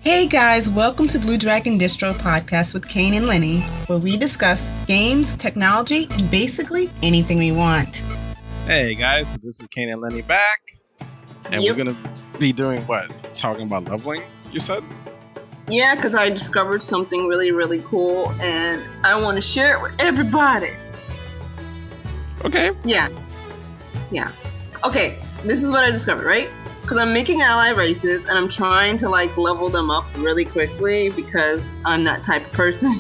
Hey guys, welcome to Blue Dragon Distro Podcast with Kane and Lynnee, where we discuss games, technology, and basically anything we want. Hey guys, so this is Kane and Lynnee back, and we're gonna be doing what? Talking about leveling, you said? Yeah, because I discovered something really, really cool, and I want to share it with everybody. Okay. Yeah. Okay, this is what I discovered, right? Because I'm making ally races, and I'm trying to, level them up really quickly, because I'm that type of person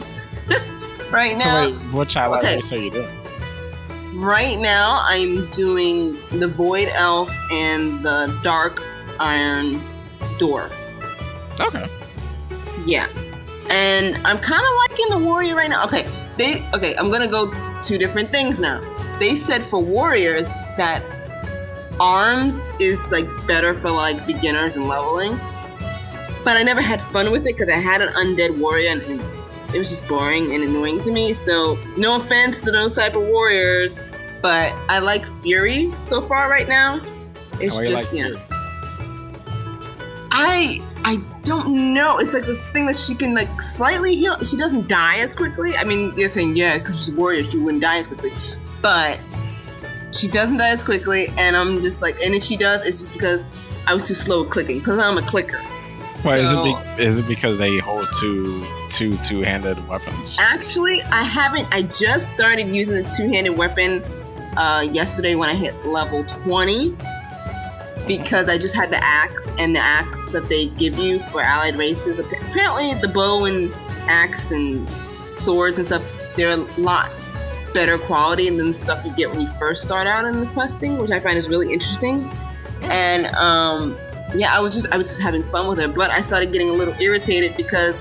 right now. So wait, which ally race are you doing? Right now, I'm doing the Void Elf and the Dark Iron Dwarf. Okay. Yeah. And I'm kind of liking the warrior right now. Okay, I'm going to go two different things now. They said for warriors that arms is better for beginners and leveling. But I never had fun with it because I had an undead warrior and it was just boring and annoying to me. So no offense to those type of warriors, but I like Fury so far right now. It's just, I don't know. It's this thing that she can slightly heal. She doesn't die as quickly. I mean, you're saying, because she's a warrior, she wouldn't die as quickly. But she doesn't die as quickly, and I'm just and if she does, it's just because I was too slow at clicking, because I'm a clicker. Why, is it because they hold two-handed weapons? Actually, I haven't. I just started using the two-handed weapon yesterday when I hit level 20. Because I just had the axe, and the axe that they give you for allied races. Apparently, the bow and axe and swords and stuff, they're a lot better quality than the stuff you get when you first start out in the questing, which I find is really interesting. And I was just having fun with it, but I started getting a little irritated because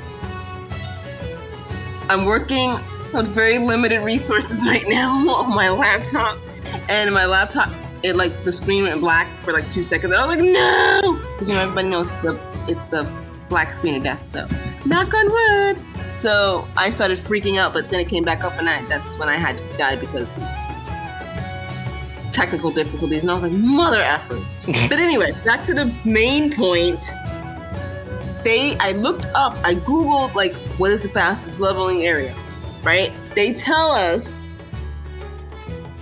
I'm working with very limited resources right now on my laptop, and my laptop, the screen went black for 2 seconds, and I was like, no! Because everybody knows it's the black screen of death, so knock on wood. So I started freaking out, but then it came back up, and that's when I had to die because technical difficulties, and I was like, mother effers. But anyway, back to the main point. I looked up, I googled what is the fastest leveling area, right? They tell us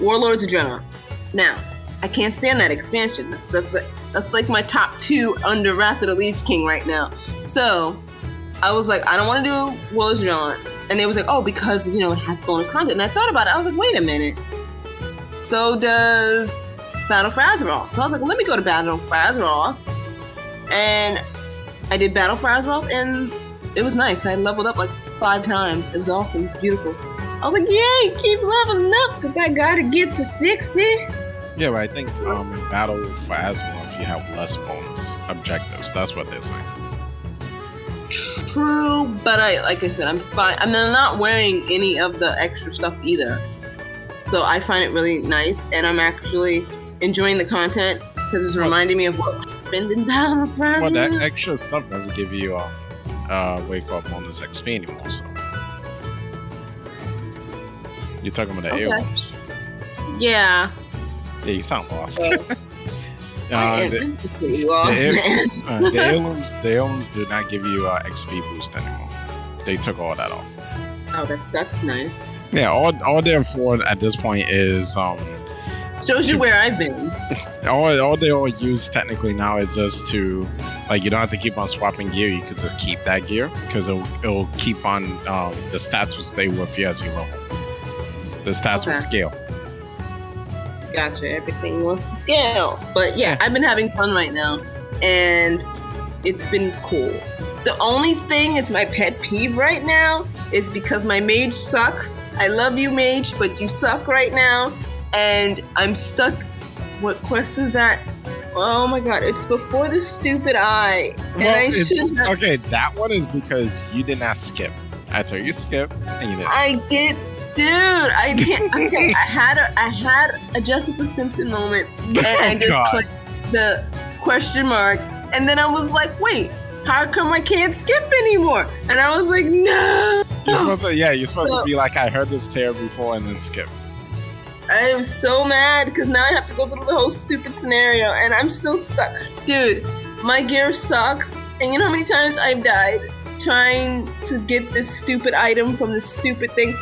Warlords of Draenor. Now, I can't stand that expansion. That's my top 2 under Wrath of the Lich King right now. So I was like, I don't want to do Warlords of Draenor. And they was like, oh, because it has bonus content. And I thought about it. I was like, wait a minute. So does Battle for Azeroth. So I was like, let me go to Battle for Azeroth. And I did Battle for Azeroth, and it was nice. I leveled up 5 times. It was awesome. It was beautiful. I was like, yay, keep leveling up because I got to get to 60. Yeah, but I think in Battle for Azeroth, you have less bonus objectives. That's what they're saying. True, but like I said, I'm fine. I'm not wearing any of the extra stuff either. So I find it really nice, and I'm actually enjoying the content because it's reminding me of what happened in Battle for Azeroth. Well, that extra stuff doesn't give you wake up bonus XP anymore, so. You're talking about the heirlooms. Yeah. Yeah, you sound lost. The heirlooms do not give you XP boost anymore. They took all that off. Oh, that's nice. Yeah, all they're for at this point is shows you where I've been. all they all use technically now is just to you don't have to keep on swapping gear. You could just keep that gear because it'll keep on the stats will stay with you as you level. The stats will scale. Gotcha. Everything wants to scale. But yeah, I've been having fun right now, and it's been cool. The only thing is my pet peeve right now is because my mage sucks. I love you, mage, but you suck right now, and I'm stuck. What quest is that? Oh my god, it's before the stupid eye. Okay, that one is because you did not skip. I told you skip, and you didn't. I did. Dude, I can't. Okay, I had a Jessica Simpson moment, and I just clicked the question mark, and then I was like, "Wait, how come I can't skip anymore?" And I was like, "No." You're supposed to be like, "I heard this tear before," and then skip. I was so mad because now I have to go through the whole stupid scenario, and I'm still stuck. Dude, my gear sucks, And you know how many times I've died trying to get this stupid item from this stupid thing?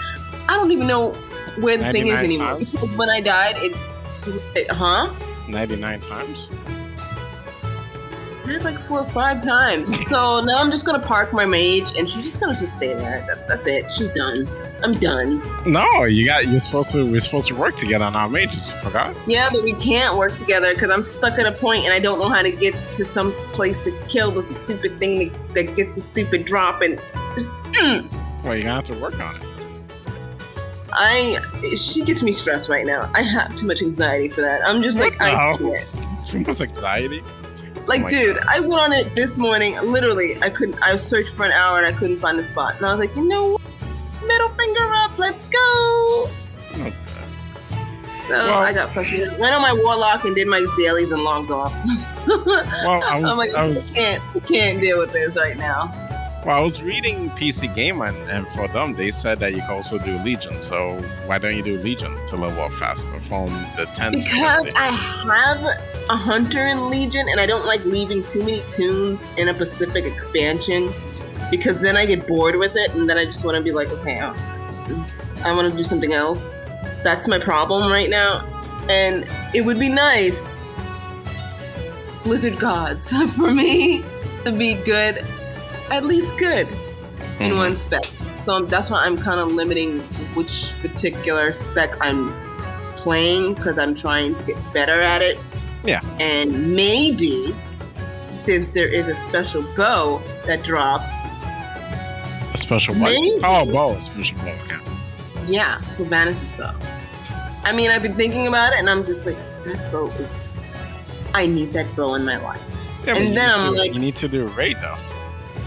I don't even know where the thing is anymore. Times? Because when I died, 99 times? I died like 4 or 5 times. So now I'm just gonna park my mage, and she's just gonna just stay there. That's it. She's done. I'm done. No, we're supposed to work together on our mages. You forgot? Yeah, but we can't work together because I'm stuck at a point and I don't know how to get to some place to kill the stupid thing that gets the stupid drop. And Well, you're gonna have to work on it. She gets me stressed right now. I have too much anxiety for that. I'm just like, I can't. Too much anxiety. Like, dude, God. I went on it this morning. Literally, I searched for an hour and I couldn't find the spot. And I was like, you know what? Middle finger up, let's go. Okay. So I got frustrated. Went on my warlock and did my dailies and logged off. Well, I can't deal with this right now. Well, I was reading PC Gamer, and for them, they said that you can also do Legion. So why don't you do Legion to level up faster from the 10th? Because I have a hunter in Legion, and I don't like leaving too many tunes in a Pacific expansion, because then I get bored with it, and then I just want to be like, okay, I want to do something else. That's my problem right now. And it would be nice, Blizzard gods, for me to be good, at least good, in one spec. So that's why I'm kind of limiting which particular spec I'm playing, because I'm trying to get better at it. Yeah. And maybe, since there is a special bow that drops, a special bow? Oh, bow, a special bow, okay. Yeah, Sylvanas' bow. I mean, I've been thinking about it, and I'm just like, that bow is... I need that bow in my life. Yeah, and then I'm like... You need to do a raid, though.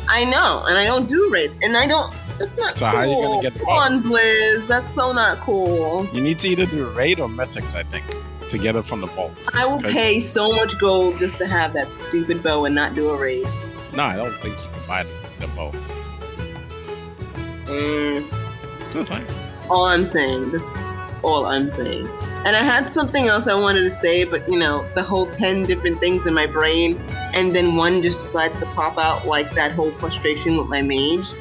I know, and I don't do raids, and I don't... That's not so cool. How are you going to get the bow? Come on, Blizz, that's so not cool. You need to either do a raid or mythics, I think, to get it from the vault. I will pay so much gold just to have that stupid bow and not do a raid. No, I don't think you can buy the bow. Just saying. All I'm saying. That's all I'm saying. And I had something else I wanted to say, but you know, the whole 10 different things in my brain, and then one just decides to pop out, like that whole frustration with my mage.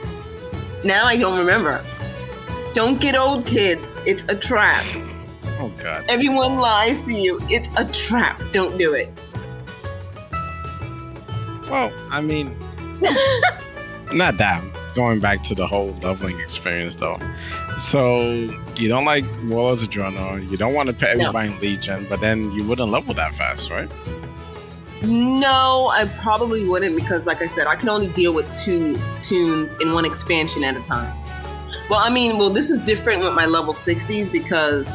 Now I don't remember. Don't get old, kids. It's a trap. Oh, God. Everyone lies to you. It's a trap. Don't do it. Well, I mean, not that. Going back to the whole leveling experience, though. So, you don't like Warlords of Draenor, you don't want to put everybody in Legion, but then you wouldn't level that fast, right? No, I probably wouldn't, because like I said, I can only deal with 2 tunes in one expansion at a time. Well, I mean, this is different with my level 60s because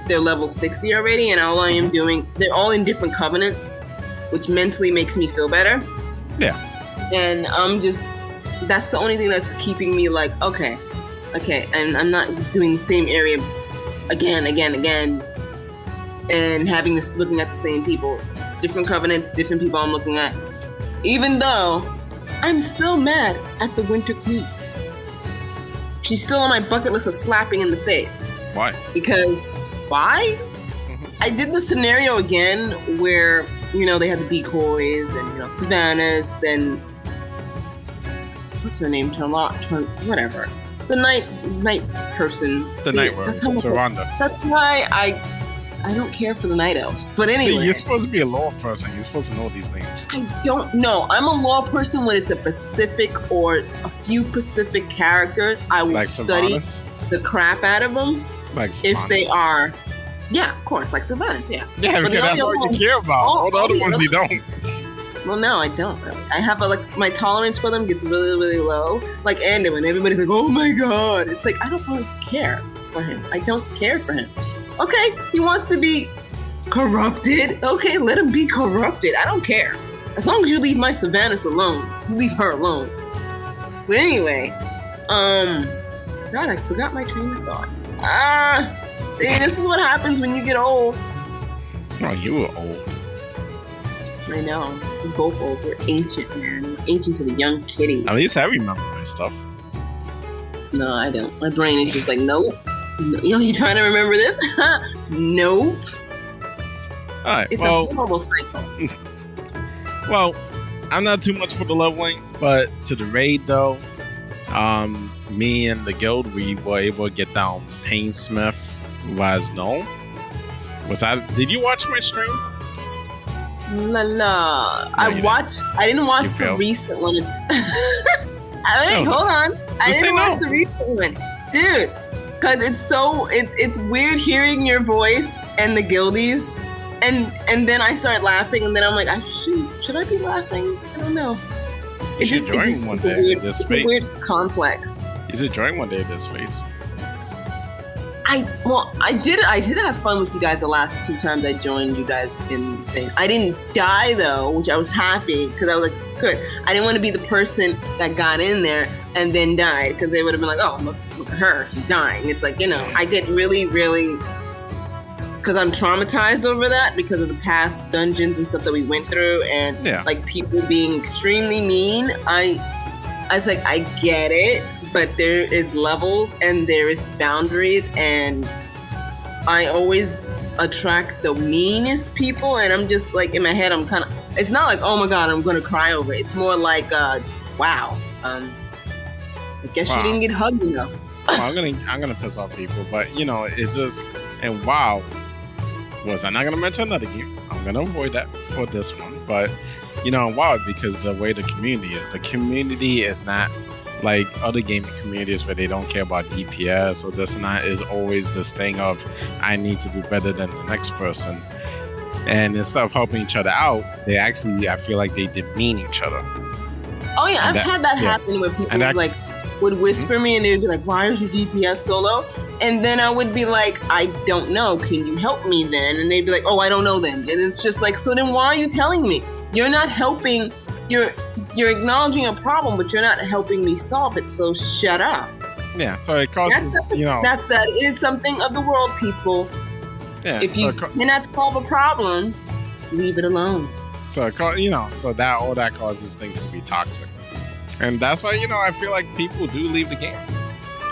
they're level 60 already, and all I am doing, they're all in different covenants, which mentally makes me feel better. Yeah. And I'm just, that's the only thing that's keeping me like, okay, and I'm not just doing the same area again, and having this, looking at the same people. Different covenants, different people I'm looking at. Even though I'm still mad at the Winter Queen. She's still on my bucket list of slapping in the face. Why? Because, why? I did the scenario again where, you know, they have the decoys and, you know, Sylvanas and what's her name? Whatever. The night person. The night world. Tyrande. That's why I don't care for the night elves. But anyway. See, you're supposed to be a lore person. You're supposed to know these names. I don't know. I'm a lore person when it's a Pacific or a few Pacific characters. I will study the crap out of them. Like if they are. Yeah, of course. Like Sylvanas, yeah. Yeah, because that's all you care about. All the other ones you don't. Well, no, I don't really. I have my tolerance for them gets really, really low. Like Anduin, everybody's like, oh my god. It's like, I don't really care for him. I don't care for him. Okay, he wants to be corrupted. Okay, let him be corrupted. I don't care. As long as you leave my Sylvanas alone. You leave her alone. But anyway, God, I forgot my train of thought. This is what happens when you get old. Oh, you were old. I know. We're both old. We're ancient, man. We're ancient to the young kiddies. At least I remember my stuff. No, I don't. My brain is just like, nope. You trying to remember this? Nope. Alright, it's a horrible cycle. Well, I'm not too much for the leveling, but to the raid though, me and the guild, we were able to get down Painsmith Wasno. Did you watch my stream? No, I didn't watch the recent one. Hold on. I didn't watch the recent one. Dude, because it's weird hearing your voice and the guildies. And then I start laughing, and then I'm like, should I be laughing? I don't know. It's a weird complex. You should join one day this space. I did have fun with you guys the last 2 times I joined you guys in the thing. I didn't die though, which I was happy because I was like, good. I didn't want to be the person that got in there and then died, because they would have been like, oh, look at her, she's dying. It's like, I get really, really, because I'm traumatized over that because of the past dungeons and stuff that we went through, and like people being extremely mean. I was like, I get it, but there is levels and there is boundaries, and I always attract the meanest people, and I'm just like, in my head, I'm kind of, it's not like, oh my god, I'm gonna cry over it. It's more like, wow, I guess you didn't get hugged enough. Well, I'm gonna piss off people, but it's just, and WoW was, I'm not gonna mention another game. I'm gonna avoid that for this one, but WoW, because the way the community is not like other gaming communities where they don't care about DPS or this and that. Is always this thing of, I need to do better than the next person, and instead of helping each other out, they actually, I feel like they demean each other. Oh yeah, I've had that happen with people like would whisper me, and they'd be like, why is your DPS so low? And then I would be like, I don't know, can you help me then? And they'd be like, oh, I don't know then. And it's just like, so then why are you telling me? You're not helping. You're acknowledging a problem, but you're not helping me solve it, so shut up. Yeah, so it causes, that is something of the world, people. Yeah, if you cannot solve a problem, leave it alone. So so all that causes things to be toxic. And that's why, I feel like people do leave the game.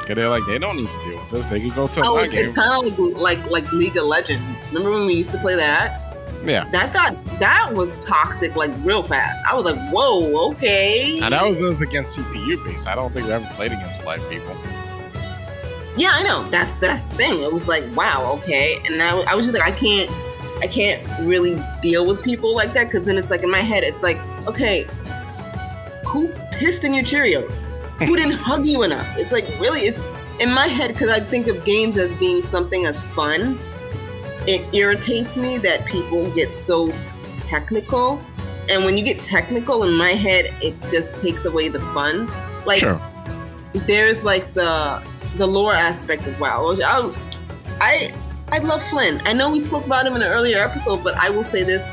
Because they're like, they don't need to deal with this. They could go to another game. It's kind of like League of Legends. Remember when we used to play that? Yeah. That was toxic, like, real fast. I was like, whoa, okay. And that was us against CPU base. I don't think we ever played against live people. Yeah, I know. That's the thing. It was like, wow, okay. And I was just like, I can't really deal with people like that, because then it's like, in my head, it's like, okay, who pissed in your Cheerios? Who didn't hug you enough? It's like, really, it's in my head, because I think of games as being something as fun. It irritates me that people get so technical. And when you get technical, in my head, it just takes away the fun. Like, there's like the lore aspect of WoW. I love Flynn. I know we spoke about him in an earlier episode, but I will say this.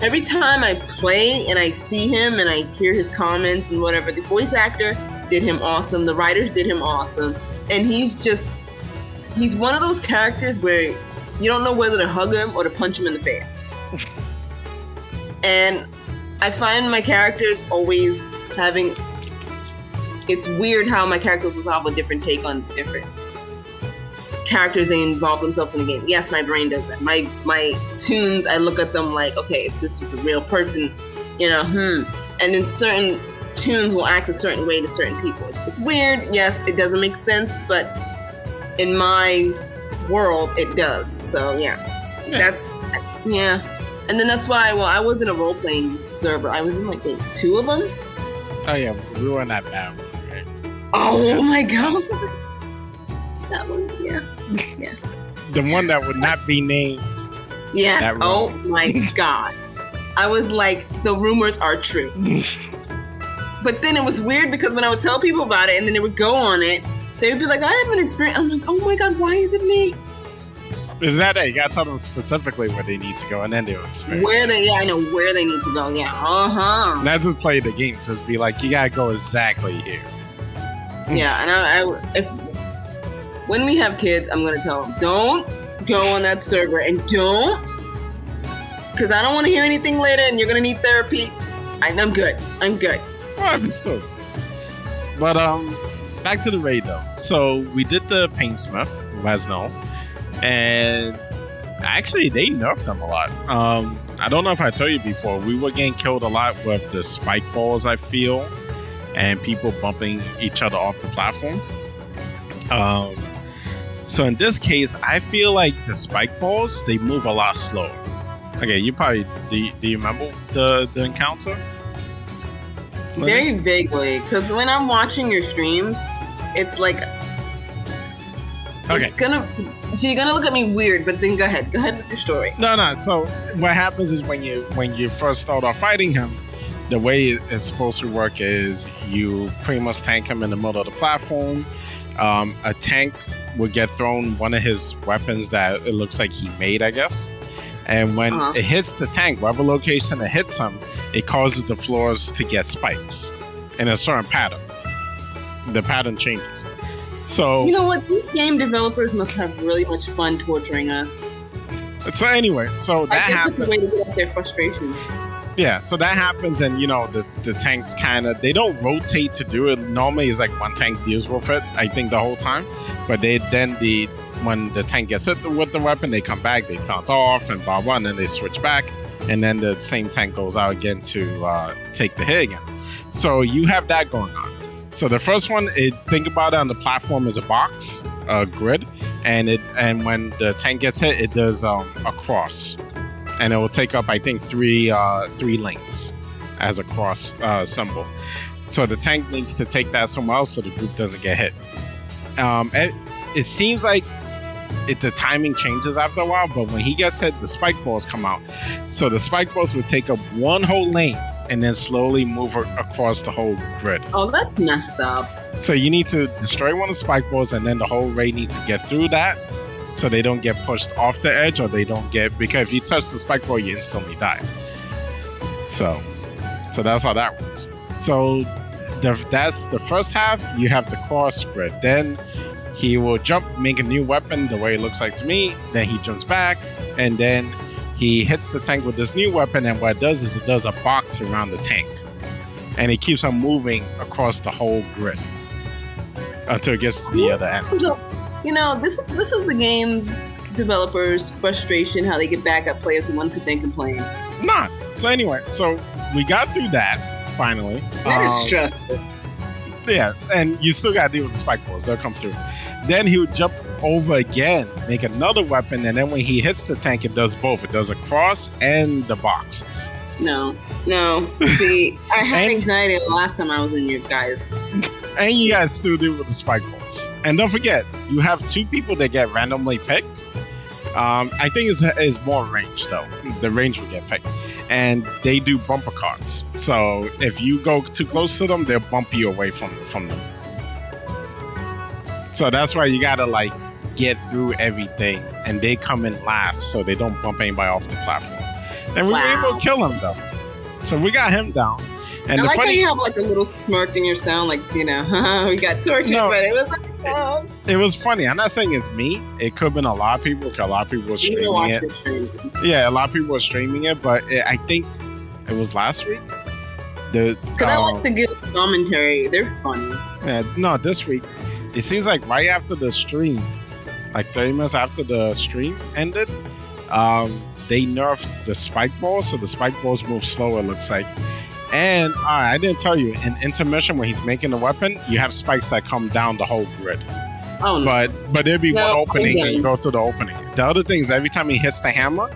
Every time I play and I see him and I hear his comments and whatever, the voice actor did him awesome. The writers did him awesome. And he's one of those characters where you don't know whether to hug him or to punch him in the face. And I find my characters always having... It's weird how my characters will have a different take on different characters they involve themselves in the game. Yes, my brain does that. My tunes, I look at them like, okay, if this was a real person, And then certain tunes will act a certain way to certain people. It's weird. Yes, it doesn't make sense, but in my world, it does. So that's. And then that's why, I was in a role-playing server. I was in like 2 of them. Oh yeah, we were in that bad one, right? Oh my god. That one, yeah. The one that would not be named. Yes. Oh my god. I was like, the rumors are true. But then it was weird because when I would tell people about it and then they would go on it, they would be like, I have an experience. I'm like, oh my god, why is it me? Is that it? You gotta tell them specifically where they need to go, and then they'll experience. I know where they need to go. Yeah, Not just play the game, just be like, you gotta go exactly here. Yeah, and when we have kids, I'm gonna tell them, don't go on that server, and don't, because I don't want to hear anything later, and you're gonna need therapy. I'm good. Well, it still exists. But back to the raid though. So we did the Painsmith, Wasno. And actually, they nerfed them a lot. I don't know if I told you before, we were getting killed a lot with the spike balls, I feel, and people bumping each other off the platform. So in this case, I feel like the spike balls, they move a lot slower. Okay, you probably, do you remember the encounter? Very vaguely, because when I'm watching your streams, it's like, Okay. so you're gonna look at me weird, but then go ahead with your story. No. So what happens is when you first start off fighting him, the way it's supposed to work is you pretty much tank him in the middle of the platform. A tank will get thrown one of his weapons that it looks like he made, I guess. And when it hits the tank, whatever location it hits him, it causes the floors to get spikes in a certain pattern. The pattern changes. So you know what? These game developers must have really much fun torturing us. So anyway, so that happens. It's just a way to get off their frustration. Yeah, so that happens, and the tanks they don't rotate to do it. Normally, it's like one tank deals with it, I think, the whole time. But when the tank gets hit with the weapon, they come back, they taunt off, and blah blah, and then they switch back, and then the same tank goes out again to take the hit again. So you have that going on. So the first one, think about it on the platform as a box, a grid, and when the tank gets hit, it does a cross, and it will take up, I think, three lanes as a cross symbol. So the tank needs to take that somewhere else so the group doesn't get hit. It seems like the timing changes after a while, but when he gets hit, the spike balls come out. So the spike balls would take up one whole lane and then slowly move across the whole grid. Oh, that's messed up. So you need to destroy one of the spike balls, and then the whole raid needs to get through that, so they don't get pushed off the edge, or they don't get, because if you touch the spike ball, you instantly die. So that's how that works. So that's the first half. You have the cross grid. Then he will jump, make a new weapon, the way it looks like to me. Then he jumps back, and then he hits the tank with this new weapon, and what it does is it does a box around the tank. And it keeps on moving across the whole grid until it gets to the other end. This is the game's developers' frustration, how they get back at players who want to think and play. Not. So anyway, so we got through that, finally. That is stressful. Yeah, and you still gotta deal with the spike balls. They'll come through. Then he would jump over again, make another weapon, and then when he hits the tank, it does both. It does a cross and the boxes. No. See, I had anxiety the last time I was in your guys. And you guys still deal with the spike balls. And don't forget, you have two people that get randomly picked. I think it's more range, though. The range will get picked. And they do bumper cards. So if you go too close to them, they'll bump you away from them. So that's why you gotta get through everything, and they come in last, so they don't bump anybody off the platform. And we were able to kill him, though. So we got him down. And I like how you have a little smirk in your sound, we got tortured, but it was it was funny. I'm not saying it's me. It could have been a lot of people, because a lot of people were streaming it. Yeah, a lot of people were streaming it, but I think it was last week. Because I like the guild's commentary. They're funny. Yeah, no, this week. It seems like right after the stream, 30 minutes after the stream ended, they nerfed the spike balls, so the spike balls move slower, it looks like. And I didn't tell you, in intermission when he's making the weapon, you have spikes that come down the whole grid. Oh, no. But there'll be one opening, and you go through the opening. The other thing is, every time he hits the hammer,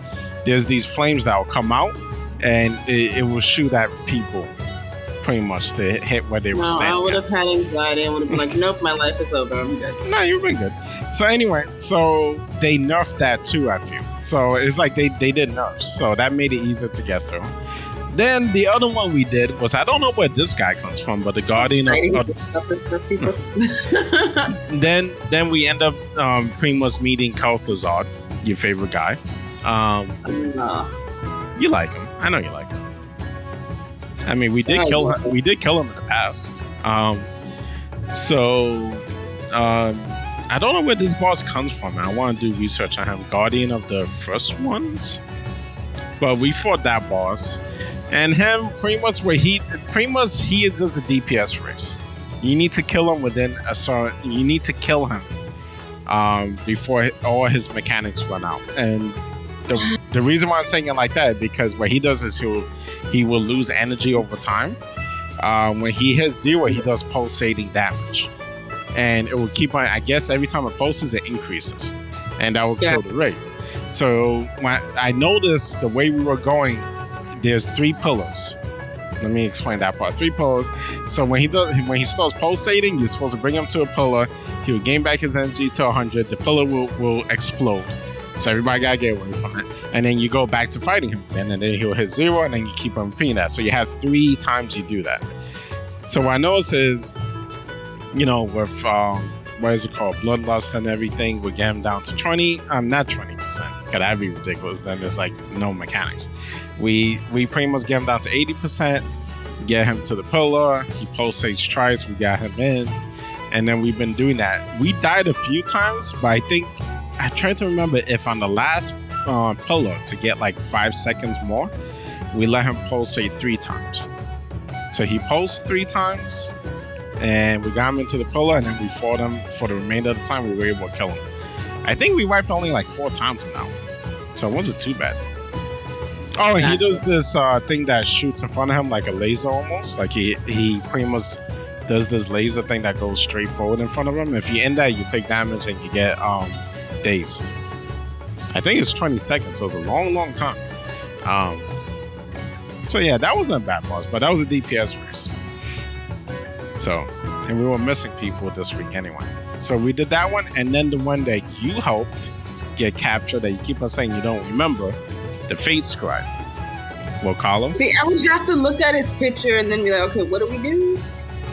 there's these flames that will come out, and it will shoot at people, pretty much, to hit where they were standing. I would have had anxiety. I would have been like, nope, my life is over. I'm good. No, you've been good. So anyway, so they nerfed that too, I feel. So it's like they did nerfs, so that made it easier to get through. Then the other one we did was, I don't know where this guy comes from, but the Guardian of then we end up pretty much meeting Kalthazard, your favorite guy. You like him. I know you like him. I mean, we did kill him. We did kill him in the past. I don't know where this boss comes from. I want to do research on him. Guardian of the first ones, but we fought that boss, and him he is just a DPS race. You need to kill him within a certain. You need to kill him before all his mechanics run out, and the reason why I'm saying it like that, because what he does is he will lose energy over time. When he hits 0, he does pulsating damage, and it will keep on. I guess every time it pulses, it increases, and that will kill the rate. So when I noticed the way we were going, there's 3 pillars. Let me explain that part. 3 pillars. So when he starts pulsating, you're supposed to bring him to a pillar. He will gain back his energy to 100. The pillar will explode. So everybody gotta get away from it. And then you go back to fighting him. And then he'll hit 0, and then you keep on repeating that. So you have 3 times you do that. So what I notice is, with what is it called, bloodlust and everything, we get him down to 20. Not 20%. Cause that'd be ridiculous. Then there's like no mechanics. We pretty much get him down to 80%. Get him to the pillar. He pulsates twice. We got him in, and then we've been doing that. We died a few times, but I think I tried to remember if on the last pillar to get like 5 seconds more, we let him pulsate 3 times. So he pulsed 3 times, and we got him into the pillar, and then we fought him for the remainder of the time. We were able to kill him. I think we wiped only like 4 times now, so it wasn't too bad. Oh, and he does this thing that shoots in front of him like a laser almost. Like he pretty much does this laser thing that goes straight forward in front of him. If you end that, you take damage and you get dazed. I think it's 20 seconds, so it's a long time. So yeah, that wasn't a bad boss, but that was a DPS race. So, and we were missing people this week anyway. So we did that one, and then the one that you helped get captured that you keep on saying you don't remember, the Fate Scribe. We'll call him. See, I would have to look at his picture and then be like, okay, what do we do?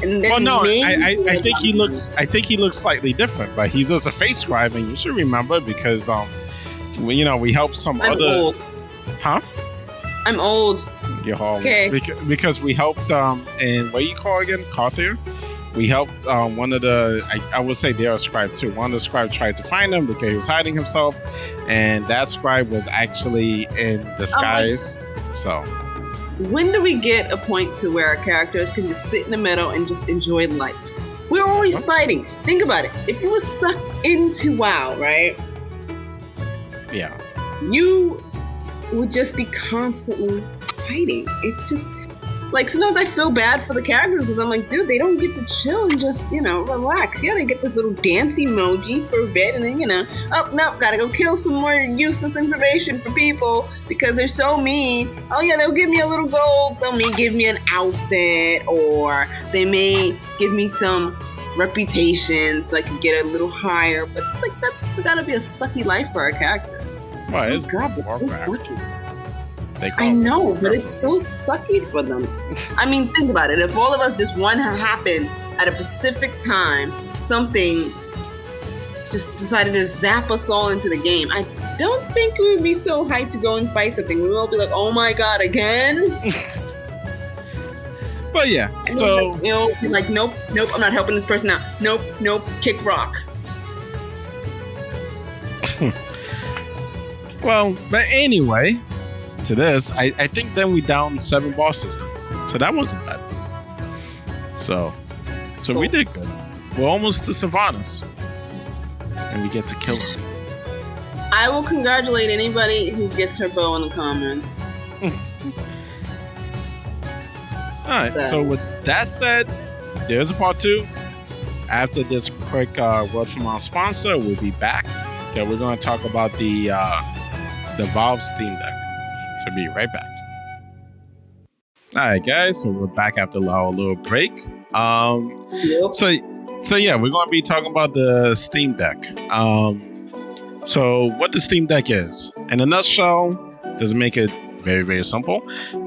And then I think he looks. I think he looks slightly different, but he's just a Fate Scribe, and you should remember because we helped some I'm other. Old. Huh? I'm old. You're home. Okay. Because we helped in what you call again, Carthier. We helped one of the, I would say they're a scribe too. One of the scribes tried to find him because he was hiding himself, and that scribe was actually in disguise. So when do we get a point to where our characters can just sit in the middle and just enjoy life? We're always fighting. Think about it. If you were sucked into WoW, right? Yeah. You would just be constantly fighting. It's just like sometimes I feel bad for the characters because I'm like, dude, they don't get to chill and just, relax. Yeah, they get this little dance emoji for a bit and then, oh, no, gotta go kill some more useless information for people because they're so mean. Oh, yeah, they'll give me a little gold. They'll may give me an outfit, or they may give me some reputation so I can get a little higher. But it's like, that's gotta be a sucky life for our character. Well, it's God, that's so sucky. I know, but it's so sucky for them. I mean, think about it. If all of us just one happened at a specific time, something just decided to zap us all into the game, I don't think we would be so hyped to go and fight something. We would all be like, oh my god, again? But yeah, so... be like, nope, I'm not helping this person out. Nope, kick rocks. Well, but anyway... to this, I think then we downed 7 bosses now. So that wasn't bad. So cool. We did good. We're almost to Sylvanas. And we get to kill her. I will congratulate anybody who gets her bow in the comments. Alright, so with that said, there's a part 2. After this quick word from our sponsor, we'll be back. Okay, we're going to talk about the Valve Steam Deck. So be right back. Alright guys, so we're back after our little break. Yep. So yeah, we're going to be talking about the Steam Deck. So what the Steam Deck is, in a nutshell, just make it very, very simple,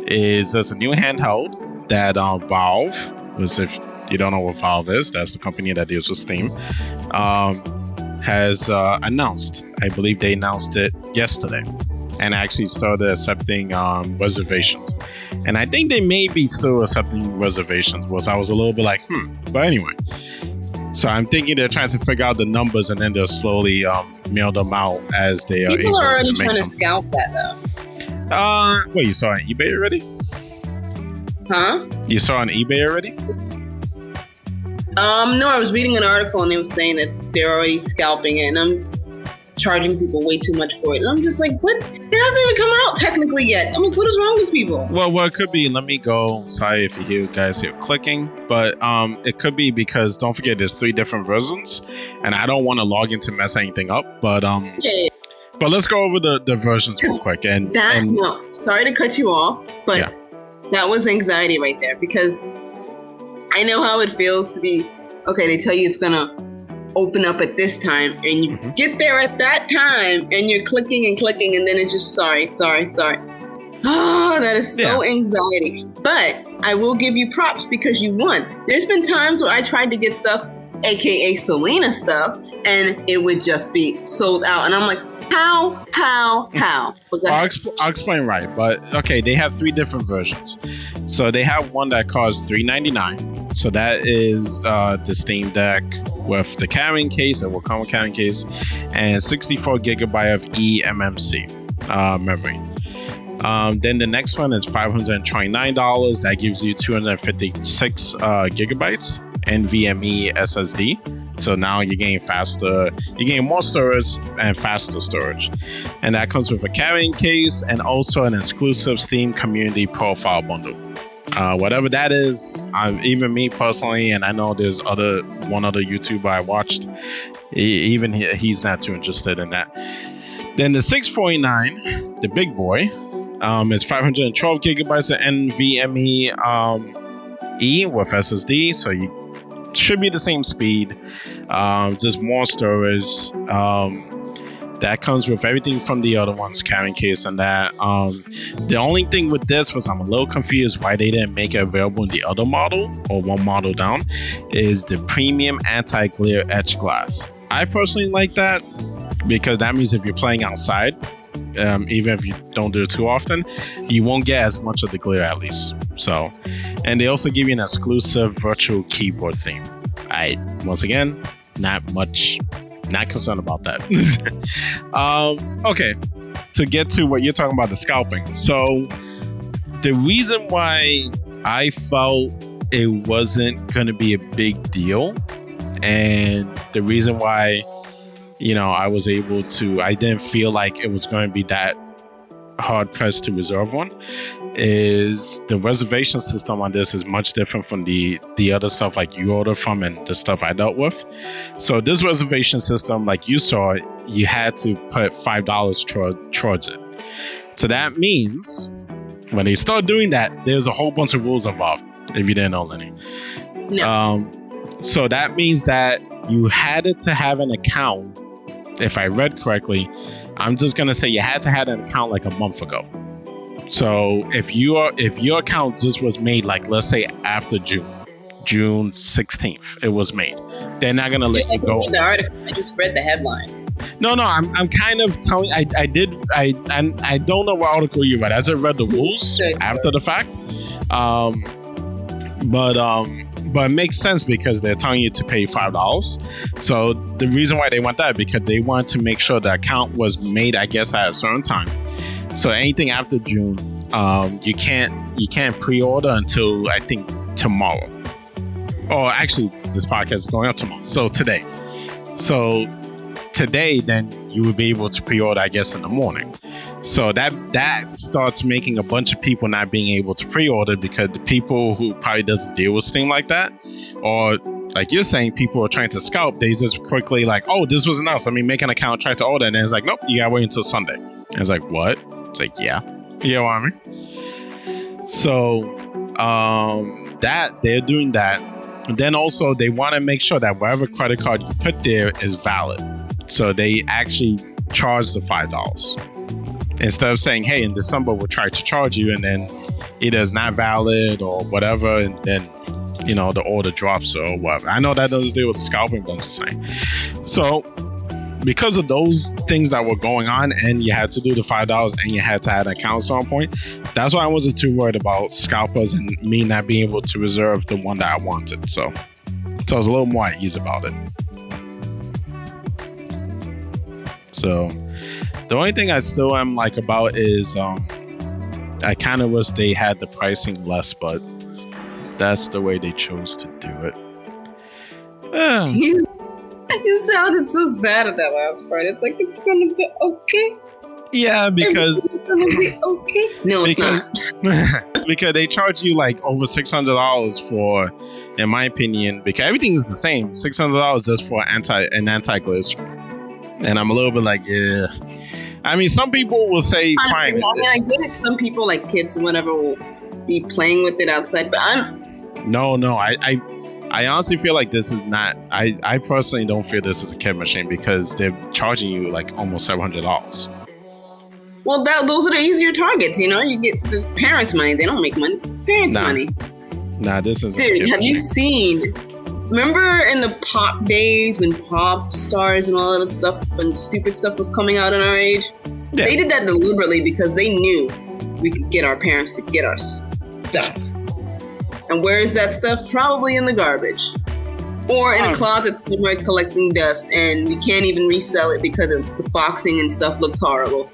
is just a new handheld that Valve, which if you don't know what Valve is, that's the company that deals with Steam, has announced. I believe they announced it yesterday. And actually started accepting reservations. And I think they may be still accepting reservations, which I was a little bit like, But anyway. So I'm thinking they're trying to figure out the numbers and then they'll slowly mail them out as they are able to make them. People are already trying to scalp that though. Wait, you saw it on eBay already? Huh? You saw it on eBay already? No, I was reading an article and they were saying that they're already scalping it, and I'm charging people way too much for it. And I'm just like, what? It hasn't even come out technically yet. I'm like, what is wrong with people? Well, it could be, let me go. Sorry if you hear guys here clicking, but it could be because don't forget there's 3 different versions, and I don't want to log in to mess anything up. But yeah. But let's go over the versions real quick. No, sorry to cut you off, but that was anxiety right there, because I know how it feels to be, okay, they tell you it's going to open up at this time, and you get there at that time, and you're clicking, and then it's just, sorry. Oh, that is so anxiety. But I will give you props because you won. There's been times where I tried to get stuff, aka Selena stuff, and it would just be sold out. And I'm like, how? I'll explain right. But okay, they have 3 different versions. So they have one that costs $399. So that is the Steam Deck with the carrying case, it will come with carrying case, and 64 gigabyte of eMMC memory. Then the next one is $529. That gives you 256 gigabytes NVMe SSD. So now you're getting more storage and faster storage. And that comes with a carrying case and also an exclusive Steam community profile bundle. Whatever that is, even me personally, and I know there's one other YouTuber I watched, even he's not too interested in that. Then the $649, the big boy, is 512 gigabytes of NVMe E with SSD, so you should be the same speed, just more storage. That comes with everything from the other ones, carrying case and that. The only thing with this was I'm a little confused why they didn't make it available in the other model, or one model down, is the premium anti-glare etch glass. I personally like that because that means if you're playing outside, even if you don't do it too often, you won't get as much of the glare at least. So, and they also give you an exclusive virtual keyboard theme. Once again, not concerned about that. Okay, to get to what you're talking about, the scalping. So the reason why I felt it wasn't going to be a big deal, and the reason why, I didn't feel like it was going to be that hard pressed to reserve one, is the reservation system on this is much different from the other stuff like you order from and the stuff I dealt with. So this reservation system, like you saw, you had to put $5 towards it. So that means when they start doing that, there's a whole bunch of rules involved, if you didn't know, Lynnee. No. So that means that you had to have an account. If I read correctly, I'm just gonna say you had to have an account like a month ago. So if your account just was made, like, let's say after June 16th, it was made, they're not gonna let you go. The article. I just read the headline. No, I'm kind of telling. I don't know what article you read. I just read the rules after the fact. But it makes sense because they're telling you to pay $5. So the reason why they want that, because they want to make sure the account was made, I guess, at a certain time. So anything after June, you can't pre-order until I think tomorrow. Or actually, this podcast is going up tomorrow. So today. So today, then you will be able to pre-order, I guess, in the morning. So that starts making a bunch of people not being able to pre-order, because the people who probably doesn't deal with Steam like that, or like you're saying, people are trying to scalp, they just quickly like, oh, this was announced, let me make an account, try to order, and then it's like, nope, you gotta wait until Sunday. And it's like, what? It's like, yeah, you know what I mean? So that they're doing that. And then also they want to make sure that whatever credit card you put there is valid. So they actually charge the $5. Instead of saying, hey, in December we'll try to charge you, and then either it's not valid or whatever, and then the order drops or whatever. I know that doesn't deal with scalping, but I'm just saying. So because of those things that were going on, and you had to do the $5 and you had to add an account at some point, that's why I wasn't too worried about scalpers and me not being able to reserve the one that I wanted. So I was a little more at ease about it. So the only thing I still am like about is I kind of wish they had the pricing less, but that's the way they chose to do it. You sounded so sad at that last part. It's like, it's gonna be okay. Yeah, because It's gonna be okay. No, it's not. because they charge you like over $600 for, in my opinion, because everything is the same. $600 just for an anti-glitch, and I'm a little bit like, yeah. I mean, some people will say fine. I mean, I get it. Some people, like kids and whatever, will be playing with it outside, but No, I honestly feel like this is not. I personally don't feel this is a kid machine because they're charging you like almost $700. Well, those are the easier targets, you know? You get the parents' money. They don't make money. Parents' money. Nah, this is. Dude, have you seen... Remember in the pop days when pop stars and all that stuff and stupid stuff was coming out in our age? Yeah. They did that deliberately because they knew we could get our parents to get our stuff. And where is that stuff? Probably in the garbage. Or in a closet somewhere collecting dust, and we can't even resell it because the boxing and stuff looks horrible.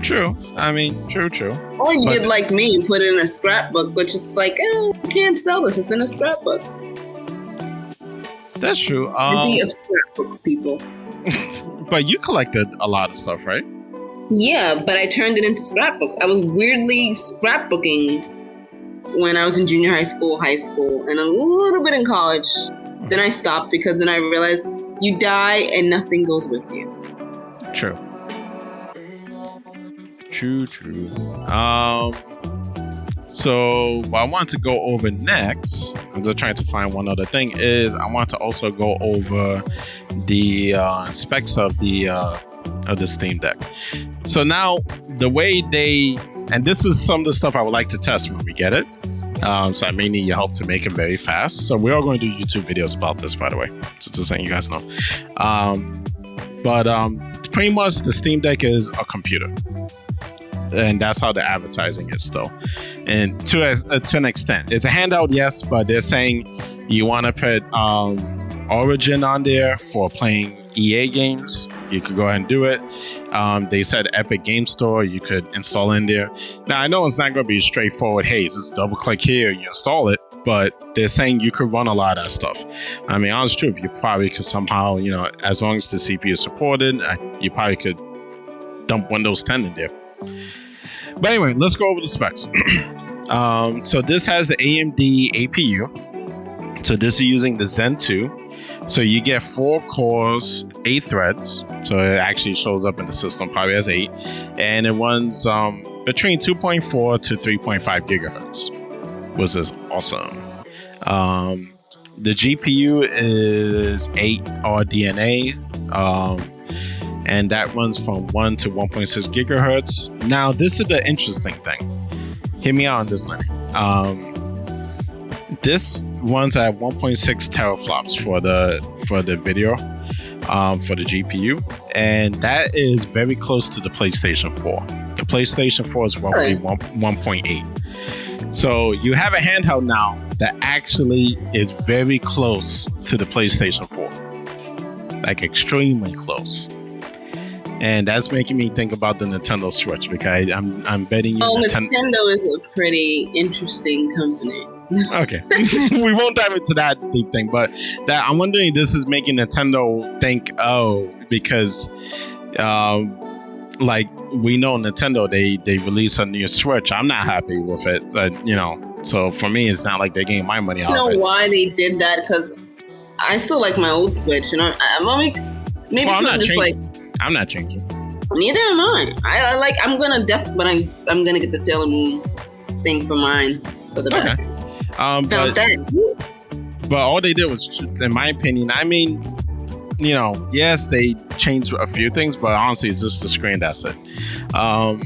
True. I mean, true. Or you did like me and put it in a scrapbook, which it's like, you can't sell this. It's in a scrapbook. That's true. The of scrapbooks, people. But you collected a lot of stuff, right? Yeah, but I turned it into scrapbooks. I was weirdly scrapbooking when I was in junior high school, and a little bit in college. Then I stopped because then I realized you die and nothing goes with you. True. So what I want to go over next, I'm just trying to find one other thing, is I want to also go over the specs of the Steam Deck. So now the way and this is some of the stuff I would like to test when we get it. So I may need your help to make it very fast. So we are going to do YouTube videos about this, by the way, so just letting you guys know. But pretty much the Steam Deck is a computer. And that's how the advertising is still, and to an extent, it's a handout, yes, but they're saying you want to put Origin on there for playing EA games. You could go ahead and do it. They said Epic Game Store, you could install in there. Now I know it's not going to be straightforward. Hey, just double click here, you install it. But they're saying you could run a lot of that stuff. I mean, honest truth, you probably could somehow, as long as the CPU is supported, you probably could dump Windows 10 in there. But anyway, let's go over the specs. So this has the AMD APU. So this is using the Zen 2. So you get 4 cores, 8 threads. So it actually shows up in the system, probably as 8. And it runs between 2.4 to 3.5 gigahertz, which is awesome. The GPU is 8 RDNA. And that runs from 1 to 1.6 gigahertz. Now, this is the interesting thing. Hear me out on this, Lenny. This runs at 1.6 teraflops for the video, for the GPU, and that is very close to the PlayStation 4. The PlayStation 4 is roughly 1.8. So you have a handheld now that actually is very close to the PlayStation 4, like extremely close. And that's making me think about the Nintendo Switch, because I'm betting you. Nintendo is a pretty interesting company. Okay, we won't dive into that deep thing, but that I'm wondering if this is making Nintendo think, because like we know Nintendo, they release a new Switch. I'm not happy with it, so for me it's not like they're getting my money out of it. I don't know why they did that, because I still like my old Switch, I'm not changing. Neither am I. I'm gonna get the Sailor Moon thing for mine for the back. But all they did was, in my opinion, I mean, yes, they changed a few things, but honestly, it's just the screen. That's it. So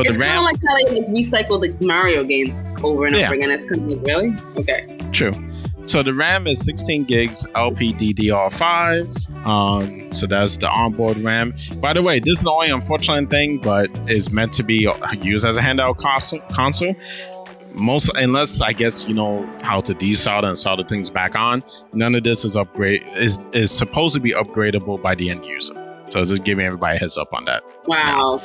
it's the RAM, kind of like how they recycle the Mario games over and over again. It's kind of like, really? Okay. True. So the RAM is 16 gigs LPDDR5. So that's the onboard RAM. By the way, this is the only unfortunate thing, but is meant to be used as a handheld console. Unless I guess you know how to desolder and solder things back on, none of this is is supposed to be upgradable by the end user. So just giving everybody a heads up on that. Wow.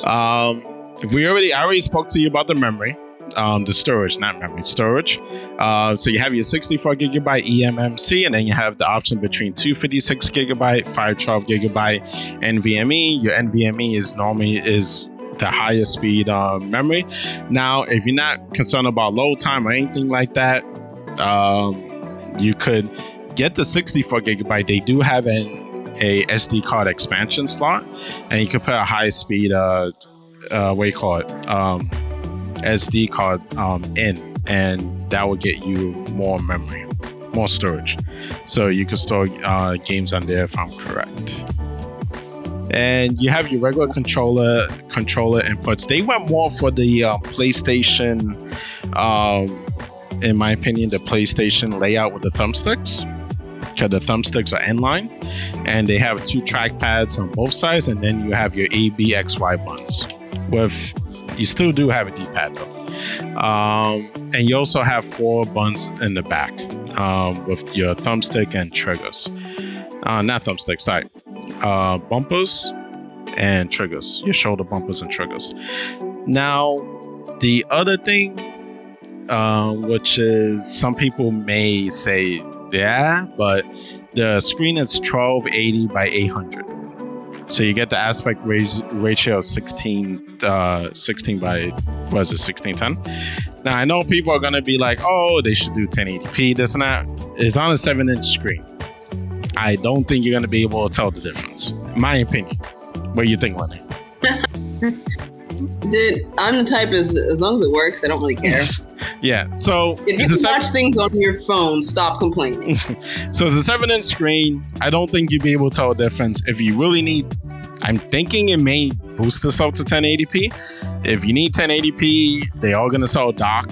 I already spoke to you about the memory. the storage, not memory, storage. So you have your 64 gigabyte eMMC, and then you have the option between 256 gigabyte, 512 gigabyte NVMe. Your NVMe is normally the highest speed memory. Now, if you're not concerned about load time or anything like that, you could get the 64 gigabyte. They do have a SD card expansion slot, and you can put a high speed SD card in, and that will get you more memory, more storage, so you can store games on there, if I'm correct. And you have your regular controller inputs. They went more for the PlayStation, in my opinion, the PlayStation layout with the thumbsticks, because the thumbsticks are inline, and they have 2 trackpads on both sides, and then you have your A, B, X, Y buttons. You still do have a D-pad though. And you also have 4 buttons in the back with your thumbstick and triggers. Not thumbstick, sorry. Bumpers and triggers. Your shoulder bumpers and triggers. Now, the other thing, which is some people may say, yeah, but the screen is 1280 by 800. So you get the aspect ratio of 16 by, 1610? Now, I know people are going to be like, oh, they should do 1080p, this and that. It's on a 7-inch screen. I don't think you're going to be able to tell the difference. In my opinion. What do you think, Lynnee? Dude, I'm the type, as long as it works, I don't really care. Yeah, so if you can watch things on your phone, stop complaining. So it's a 7-inch screen. I don't think you'd be able to tell the difference. If you really need, I'm thinking it may boost this up to 1080p. If you need 1080p, they are going to sell a dock,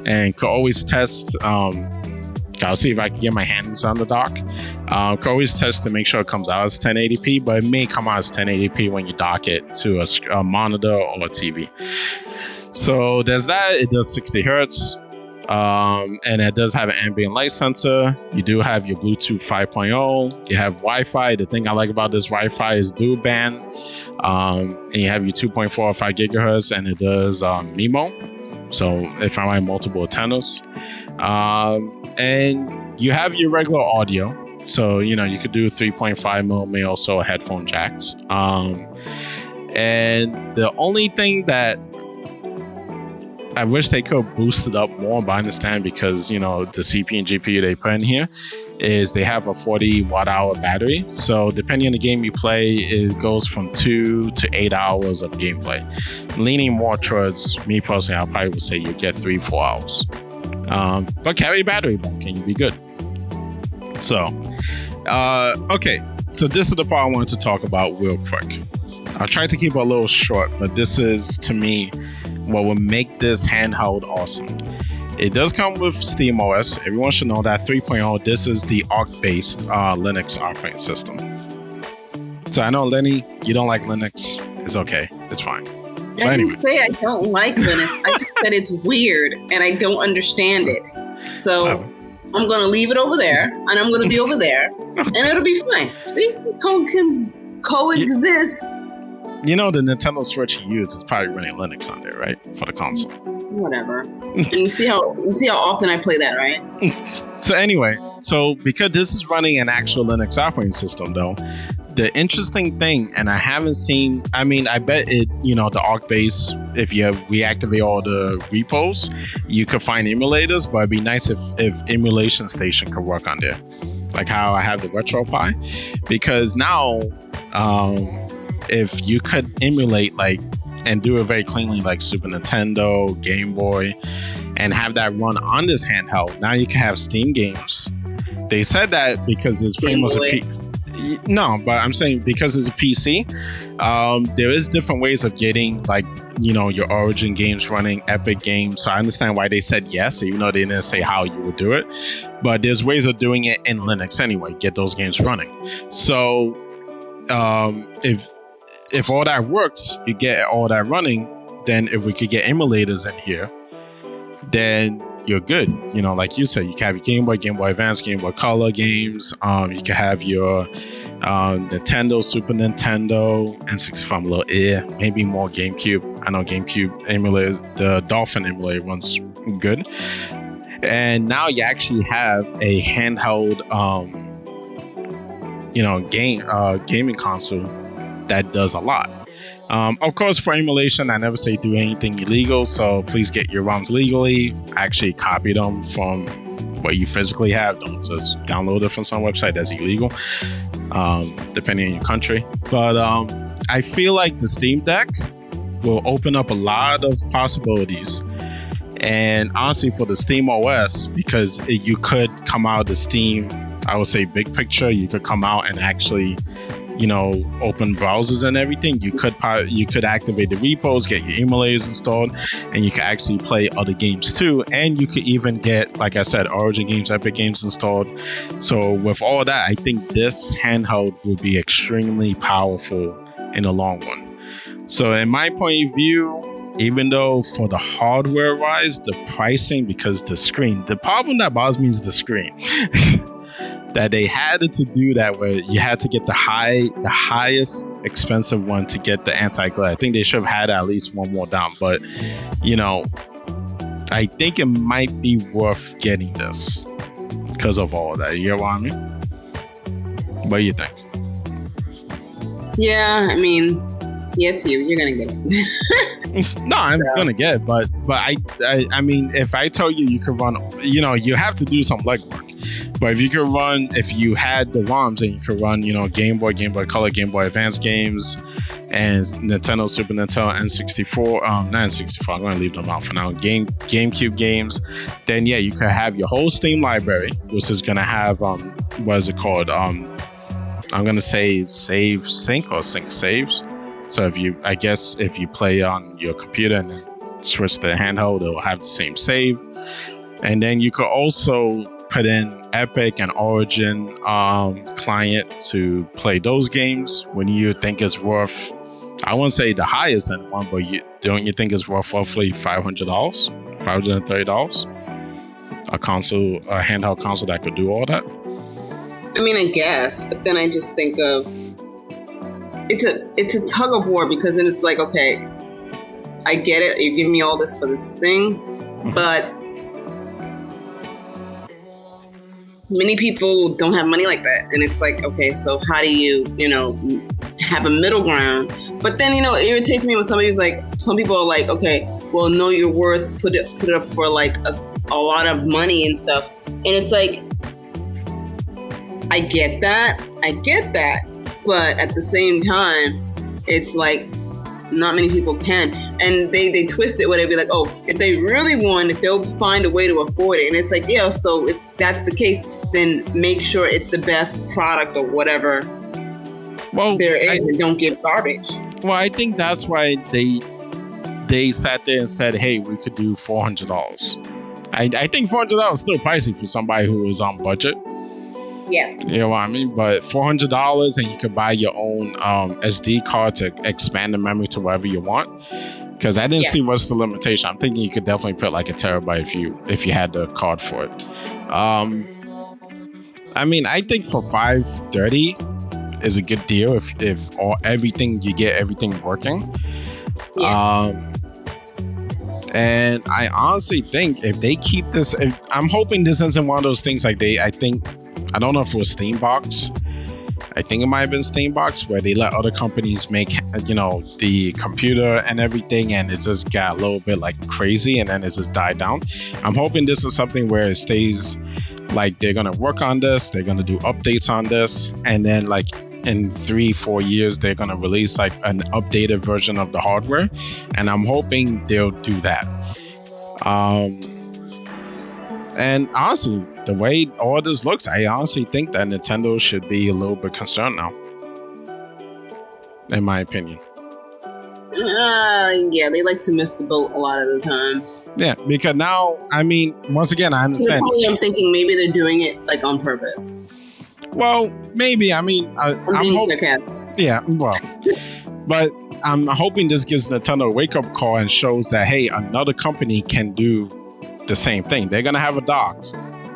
and could always test. I'll see if I can get my hands on the dock. Could always test to make sure it comes out as 1080p, but it may come out as 1080p when you dock it to a monitor or a TV. So there's that. It does 60 hertz, and it does have an ambient light sensor. You do have your Bluetooth 5.0. You have Wi-Fi. The thing I like about this Wi-Fi is dual band, and you have your 2.45 gigahertz, and it does MIMO. So if I want multiple antennas, and you have your regular audio. So you could do 3.5 millimeter, also headphone jacks. And the only thing that I wish they could boost it up more, but I understand because, the CPU and GPU they put in here is they have a 40 watt-hour battery. So depending on the game you play, it goes from 2 to 8 hours of gameplay. Leaning more towards me personally, I probably would say you get 3-4 hours. But carry a battery bank and you'll be good. So, okay. So this is the part I wanted to talk about real quick. I'll try to keep it a little short, but this is, to me, what will make this handheld awesome. It does come with SteamOS. Everyone should know that 3.0. This is the ARC-based Linux operating system. So I know, Lynnee, you don't like Linux. It's okay. It's fine. I didn't say I don't like Linux. I just said it's weird and I don't understand it. So I'm going to leave it over there and I'm going to be over there and it'll be fine. See? We can coexist. The Nintendo Switch you use is probably running Linux on there, right? For the console. Whatever. And you see how often I play that, right? So anyway, because this is running an actual Linux operating system, though, the interesting thing, and I haven't seen, I bet it, the ARC base, if you reactivate all the repos, you could find emulators, but it'd be nice if Emulation Station could work on there. Like how I have the RetroPie. Because now, if you could emulate and do it very cleanly like Super Nintendo, Game Boy, and have that run on this handheld, now you can have Steam games. They said that because it's pretty much no, but I'm saying because it's a PC, there is different ways of getting your Origin games running, Epic games. So I understand why they said yes, even though they didn't say how you would do it. But there's ways of doing it in Linux anyway, get those games running. So if all that works, you get all that running, then if we could get emulators in here, then you're good. Like you said, you can have your Game Boy Advance, Game Boy Color games. You can have your Nintendo, Super Nintendo, N64. I'm a little maybe more GameCube. I know GameCube emulator, the Dolphin emulator runs good. And now you actually have a handheld, gaming console that does a lot. Of course, for emulation, I never say do anything illegal, so please get your ROMs legally. Actually copy them from what you physically have. Don't just download it from some website. That's illegal, depending on your country. But I feel like the Steam Deck will open up a lot of possibilities. And honestly, for the Steam OS, because you could come out of the Steam, I would say big picture, you could come out and actually open browsers and everything. You could activate the repos, get your emulators installed, and you can actually play other games too. And you could even get, like I said, Origin games, Epic games installed. So with all that, I think this handheld will be extremely powerful in the long run. So in my point of view, even though for the hardware wise, the pricing, because the screen, the problem that bothers me is the screen. That they had to do that where you had to get the highest expensive one to get the anti-glare. I think they should have had at least one more down, but I think it might be worth getting this because of all that. You know what I mean? What do you think? Yeah, I mean, yes, you're gonna get it. No, I'm gonna get it, but I mean, if I tell you could run, you have to do some legwork. But if you had the ROMs and you could run, Game Boy, Game Boy Color, Game Boy Advance games, and Nintendo, Super Nintendo, N64, not N64, I'm going to leave them out for now, GameCube games, then yeah, you could have your whole Steam library, which is going to have, what is it called? I'm going to say save sync or sync saves. So if you play on your computer and then switch to handheld, it'll have the same save. And then you could also put in Epic and Origin client to play those games when you think it's worth, I wouldn't say the highest end one, but don't you think it's worth roughly $500, $530? A handheld console that could do all that? I mean, I guess, but then I just think of it's a tug of war, because then it's like, okay, I get it, you're giving me all this for this thing, but many people don't have money like that. And it's like, okay, so how do you, have a middle ground? But then, it irritates me when some people are like, okay, well, know your worth, put it up for like a lot of money and stuff. And it's like, I get that. But at the same time, it's like, not many people can. And they twist it where they be like, oh, if they really want it, they'll find a way to afford it. And it's like, yeah, so if that's the case, then make sure it's the best product or whatever there is, and don't give garbage. Well, I think that's why they sat there and said, hey, we could do $400. I think $400 is still pricey for somebody who is on budget. Yeah. You know what I mean? But $400, and you could buy your own SD card to expand the memory to whatever you want. Because I didn't see what's the limitation. I'm thinking you could definitely put like a terabyte if you had the card for it. I mean, I think for $530 is a good deal if you get everything working. Yeah. And I honestly think if they keep this, I'm hoping this isn't one of those things like I don't know if it was Steambox. I think it might have been Steambox, where they let other companies make, the computer and everything, and it just got a little bit like crazy, and then it just died down. I'm hoping this is something where it stays, like they're gonna work on this, they're gonna do updates on this, and then like in 3-4 years they're gonna release like an updated version of the hardware, and I'm hoping they'll do that. And honestly, the way all this looks, I honestly think that Nintendo should be a little bit concerned now, in my opinion. Yeah, they like to miss the boat a lot of the times. Yeah, because now, I mean, once again, I understand. I'm thinking maybe they're doing it like on purpose. Well, maybe. I mean, I'm being sarcastic. Yeah, well, but I'm hoping this gives Nintendo a wake-up call and shows that, hey, another company can do the same thing. They're gonna have a dock,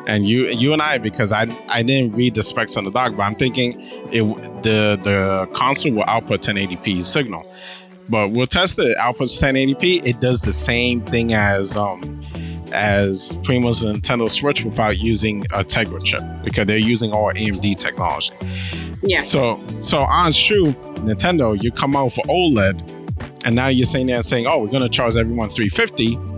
And you and I, because I didn't read the specs on the dock, but I'm thinking the console will output 1080p signal. But we'll test it. It outputs 1080p. It does the same thing as pretty much the Nintendo Switch without using a Tegra chip, because they're using all AMD technology. Yeah. So honest truth, Nintendo, you come out for OLED, and now you're saying oh, we're gonna charge everyone $350.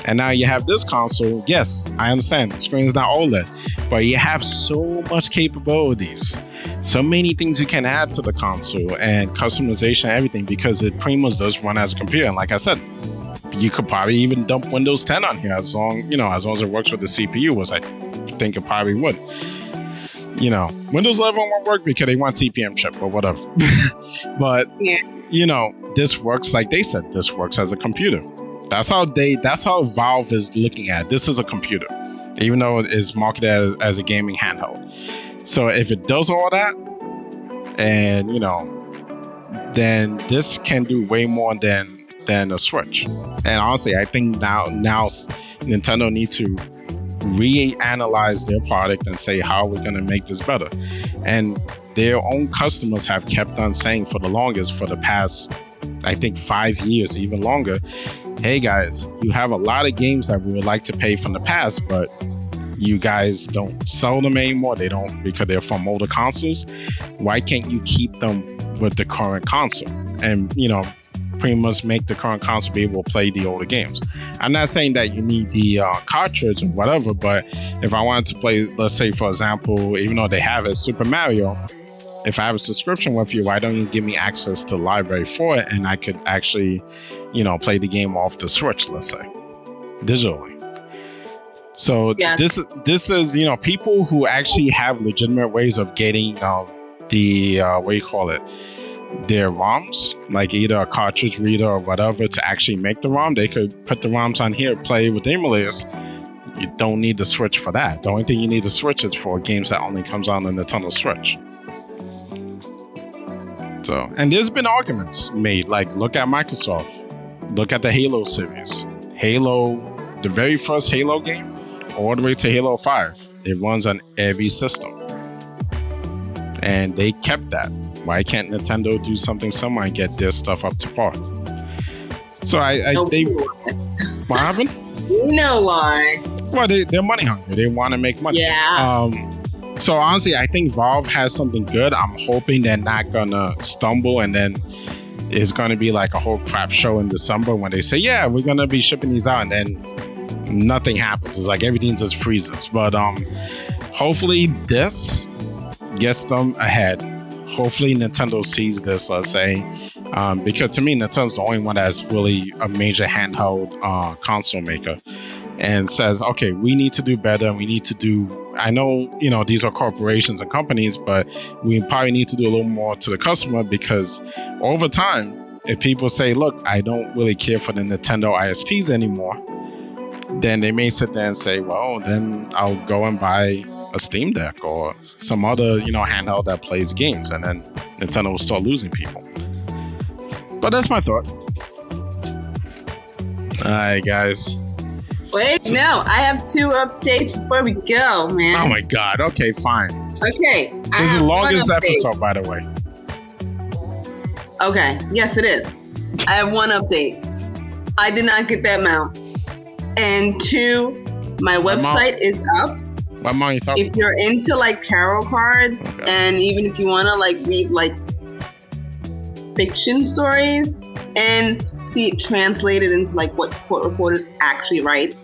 And now you have this console. Yes, I understand. The screen is not OLED, but you have so much capabilities, so many things you can add to the console, and customization, everything, because it pretty much does run as a computer. And like I said, you could probably even dump Windows 10 on here as long as it works with the CPU, which I think it probably would. Windows 11 won't work because they want TPM chip or whatever. But yeah. This works like they said. This works as a computer. That's how Valve is looking at it. This is a computer, even though it is marketed as a gaming handheld. So if it does all that, and then this can do way more than a Switch. And honestly, I think now Nintendo needs to reanalyze their product and say, how are we going to make this better? And their own customers have kept on saying for the longest, for the past, I think 5 years, even longer, hey guys, you have a lot of games that we would like to pay from the past, but you guys don't sell them anymore. They don't, because they're from older consoles. Why can't you keep them with the current console and pretty much make the current console be able to play the older games? I'm not saying that you need the cartridge or whatever, but if I wanted to play, let's say for example, even though they have it, Super Mario, if I have a subscription with you, why don't you give me access to the library for it, and I could actually play the game off the Switch, let's say, digitally. So this is people who actually have legitimate ways of getting their ROMs, like either a cartridge reader or whatever, to actually make the ROM. They could put the ROMs on here, play with emulators. You don't need the Switch for that. The only thing you need the Switch is for games that only comes on the Nintendo Switch. So, and there's been arguments made, like look at Microsoft, look at the Halo series. Halo, the very first Halo game, all the way to Halo 5, it runs on every system. And they kept that. Why can't Nintendo do something similar and get their stuff up to par? So what happened? You know why? Well, they're money hungry. They want to make money. Yeah. So honestly, I think Valve has something good. I'm hoping they're not gonna stumble and then it's gonna be like a whole crap show in December when they say, yeah, we're gonna be shipping these out, and then nothing happens. It's like everything just freezes. But hopefully this gets them ahead. Hopefully Nintendo sees this, let's say, because to me, Nintendo's the only one that's really a major handheld console maker, and says, okay, we need to do better. We need to do, I know, these are corporations and companies, but we probably need to do a little more to the customer, because over time, if people say, look, I don't really care for the Nintendo ISPs anymore, then they may sit there and say, well, then I'll go and buy a Steam Deck or some other, handheld that plays games, and then Nintendo will start losing people. But that's my thought. Alright, guys. Wait, no, I have 2 updates before we go, man. Oh my god, okay, fine. Okay. This is the longest episode, by the way. Okay, yes, it is. I have 1 update. I did not get that mount. And 2, my website is up. What mount are you talking about? If you're into like tarot cards, okay, and even if you want to like read like fiction stories and see it translated into like what court reporters actually write,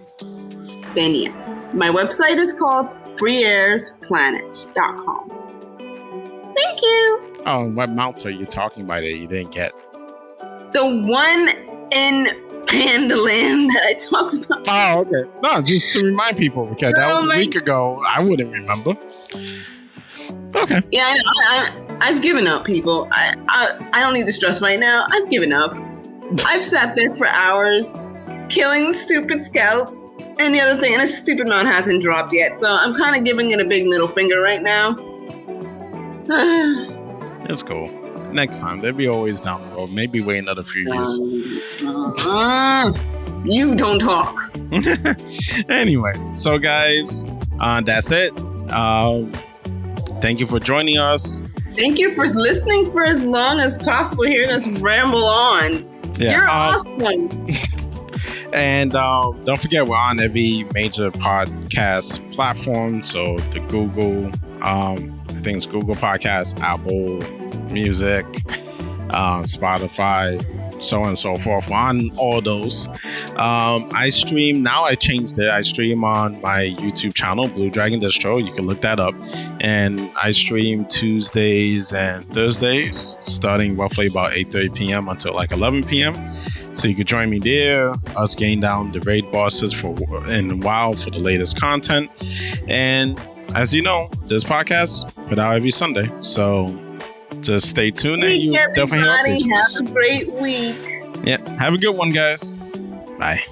then yeah. My website is called freeairsplanet.com. Thank you. Oh, what mount are you talking about that you didn't get? The one in Pandaland that I talked about. Oh, okay. No, just to remind people, because that was a week ago. I wouldn't remember. Okay. Yeah, I know. I've given up, people. I don't need to stress right now. I've given up. I've sat there for hours killing stupid scouts and the other thing, and a stupid mount hasn't dropped yet. So I'm kind of giving it a big middle finger right now. It's cool. Next time, they'll be always down the road. Maybe wait another few years. You don't talk. Anyway, so guys, That's it. Thank you for joining us. Thank you for listening for as long as possible, hearing us ramble on. Yeah, You're awesome. And don't forget, we're on every major podcast platform. So the Google, I think it's Google Podcasts, Apple Music, Spotify, so on and so forth. We're on all those. I stream now. I changed it. I stream on my YouTube channel, Blue Dragon Distro. You can look that up. And I stream Tuesdays and Thursdays, starting roughly about 8:30 p.m. until like 11 p.m. So you can join me there, us getting down the raid bosses in WoW for the latest content. And as you know, this podcast put out every Sunday. So just stay tuned and you definitely have a great week. Yeah, have a good one, guys. Bye.